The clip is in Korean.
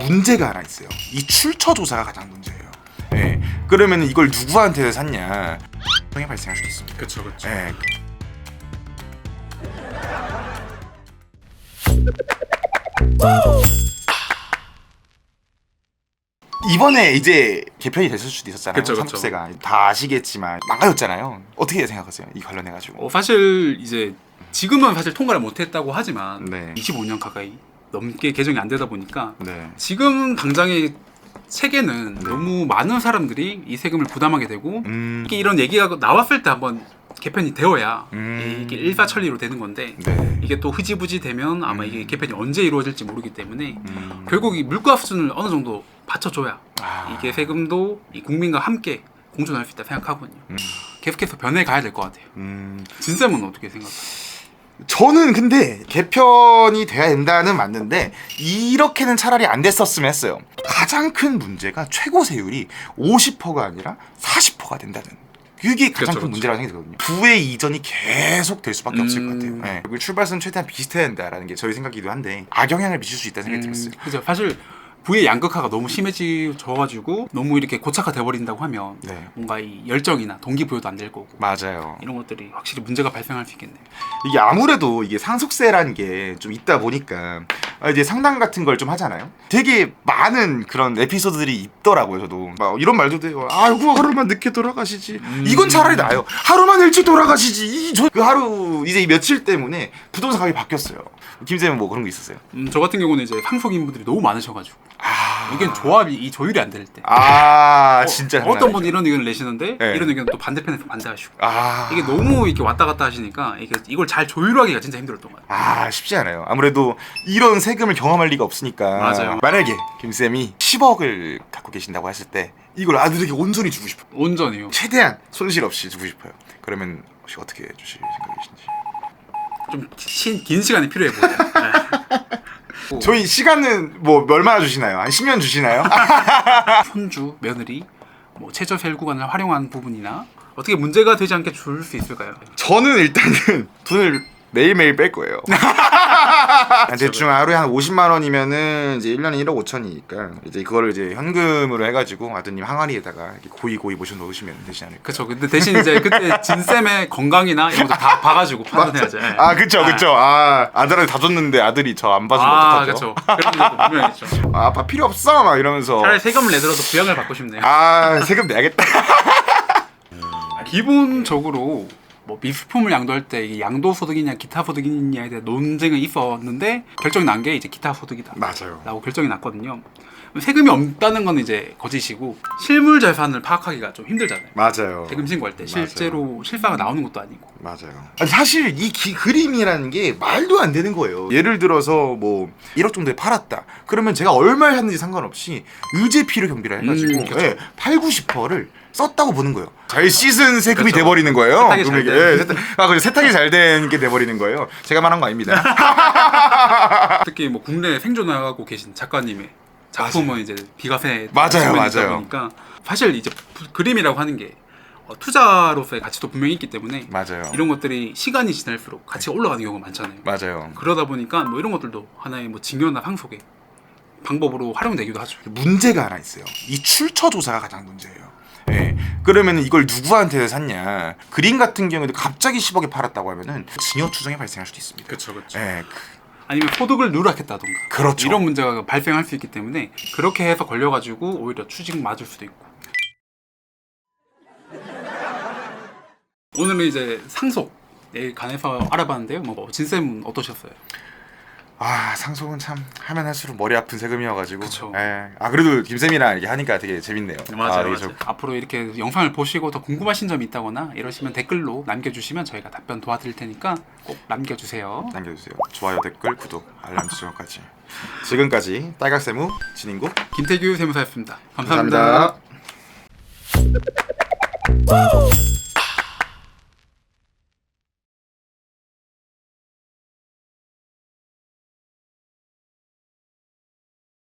문제가 하나 있어요. 이 출처 조사가 가장 문제예요. 예. 그러면 이걸 누구한테 샀냐? 형이 발생할 수도 있습니다. 그렇죠, 그렇죠. 예. 이번에 이제 개편이 됐을 수도 있었잖아요. 그쵸, 그쵸. 상속세가 다 아시겠지만 망가졌잖아요. 어떻게 생각하세요? 이 관련해가지고. 사실 이제 지금은 사실 통과를 못했다고 하지만 네. 25년 가까이 넘게 개정이 안 되다 보니까 네. 지금 당장의 세계는 네. 너무 많은 사람들이 이 세금을 부담하게 되고 이게 이런 얘기가 나왔을 때 한번 개편이 되어야 이게 네. 일사천리로 되는 건데 이게 또 흐지부지 되면 아마 이게 개편이 언제 이루어질지 모르기 때문에 결국 이 물가 수준을 어느 정도 받쳐줘야 이게 세금도 이 국민과 함께 공존할 수 있다 생각하거든요. 계속해서 변해가야 될 것 같아요. 진쌤은 어떻게 생각하세요? 저는 근데 개편이 돼야 된다는 맞는데 이렇게는 차라리 안 됐었으면 했어요. 가장 큰 문제가 최고 세율이 50%가 아니라 40%가 된다는, 그게 가장 그렇죠, 큰 문제라고 생각이 들거든요. 부의 이전이 계속 될 수밖에 없을 것 같아요. 네. 그리고 출발선 최대한 비슷해야 된다라는 게 저희 생각이기도 한데 악영향을 미칠 수 있다는 생각이 들었어요. 그죠. 사실 부의 양극화가 너무 심해져가지고 너무 이렇게 고착화 돼버린다고 하면 네. 뭔가 이 열정이나 동기부여도 안 될 거고 맞아요. 이런 것들이 확실히 문제가 발생할 수 있겠네요. 이게 아무래도 이게 상속세라는 게 좀 있다 보니까 이제 상담 같은 걸 좀 하잖아요. 되게 많은 그런 에피소드들이 있더라고요. 저도 막 이런 말도 돼요. 아이고 하루만 늦게 돌아가시지. 이건 차라리 나아요. 하루만 일찍 돌아가시지. 그 하루 이제 며칠 때문에 부동산 가격이 바뀌었어요. 김쌤은 뭐 그런 거 있었어요? 저 같은 경우는 이제 상속인분들이 너무 많으셔가지고 이게 조합이 이 조율이 안 될 때 진짜 어떤 분이 이런 의견을 내시는데 네. 이런 의견은 또 반대편에서 반대하시고 아 이게 너무 이렇게 왔다 갔다 하시니까 이걸 잘 조율하기가 진짜 힘들었던 것 같아요. 쉽지 않아요. 아무래도 이런 세금을 경험할 리가 없으니까. 맞아요. 만약에 김쌤이 10억을 갖고 계신다고 했을 때 이걸 아들에게 온전히 주고 싶어요. 온전히요. 최대한 손실 없이 주고 싶어요. 그러면 혹시 어떻게 해주실 생각이신지? 좀 긴 시간이 필요해 보여요. 네. 저희 시간은 뭐 얼마나 주시나요? 한 10년 주시나요? 손주, 며느리, 뭐 최저 세율 구간을 활용한 부분이나 어떻게 문제가 되지 않게 줄 수 있을까요? 저는 일단은 돈을 매일매일 뺄 거예요. 대충 하루에 한 50만 원이면은 이제 1년에 1억 5천이니까 이제 그거를 이제 현금으로 해가지고 아드님 항아리에다가 이렇게 고이 모셔 넣으시면 되지 않을까. 그렇죠. 근데 대신 이제 그때 진쌤의 건강이나 이런 것도 다 봐가지고 판단해야죠. 네. 그쵸. 아들한테 다 줬는데 아들이 저 안 봐주면 어떡하죠? 그렇죠. 그런 것도 분명히 있죠. 아빠 필요 없어 막 이러면서. 차라리 세금을 내더라도 부양을 받고 싶네요. 세금 내야겠다. 기본적으로 뭐 미술품을 양도할 때 이게 양도소득이냐 기타 소득이냐에 대한 논쟁이 있었는데 결정이 난 게 이제 기타 소득이다 맞아요. 라고 결정이 났거든요. 세금이 없다는 건 이제 거짓이고 실물 재산을 파악하기가 좀 힘들잖아요. 맞아요. 세금 신고할 때 맞아요. 실제로 실사가 나오는 것도 아니고. 맞아요. 사실 이 그림이라는 게 말도 안 되는 거예요. 예를 들어서 뭐 1억 정도에 팔았다. 그러면 제가 얼마를 샀는지 상관없이 의제필요 경비를 해가지고 그렇죠. 8, 90%를 썼다고 보는 거예요. 잘 씻은 세금이 그렇죠. 돼버리는 거예요. 세탁이 잘 된. 그래서 세탁이 잘 된 게 돼버리는 거예요. 제가 말한 거 아닙니다. 특히 뭐 국내에 생존하고 계신 작가님의 작품은 이제 비과세 맞아요. 보니까 사실 이제 그림이라고 하는 게 투자로서의 가치도 분명히 있기 때문에 맞아요. 이런 것들이 시간이 지날수록 가치가 올라가는 경우가 많잖아요. 맞아요. 그러다 보니까 뭐 이런 것들도 하나의 뭐 징여나 상속의 방법으로 활용되기도 하죠. 문제가 하나 있어요. 이 출처 조사가 가장 문제예요. 예. 그러면 이걸 누구한테 샀냐? 그림 같은 경우에도 갑자기 10억에 팔았다고 하면은 징역 추정이 발생할 수도 있습니다. 그렇죠. 예. 아니면 소득을 누락했다던가. 그렇죠. 이런 문제가 발생할 수 있기 때문에 그렇게 해서 걸려가지고 오히려 추징 맞을 수도 있고. 오늘은 이제 상속에 관해서 알아봤는데요. 뭐 진쌤은 어떠셨어요? 상속은 참 하면 할수록 머리 아픈 세금이어가지고. 그쵸. 예. 그래도 김쌤이랑 이렇게 하니까 되게 재밌네요. 맞아요. 되게 앞으로 이렇게 영상을 보시고 더 궁금하신 점이 있다거나 이러시면 댓글로 남겨주시면 저희가 답변 도와드릴 테니까 꼭 남겨주세요. 남겨주세요. 좋아요, 댓글, 구독, 알람 설정까지. 지금까지 딸각세무 진인구 김태규 세무사였습니다. 감사합니다. 감사합니다.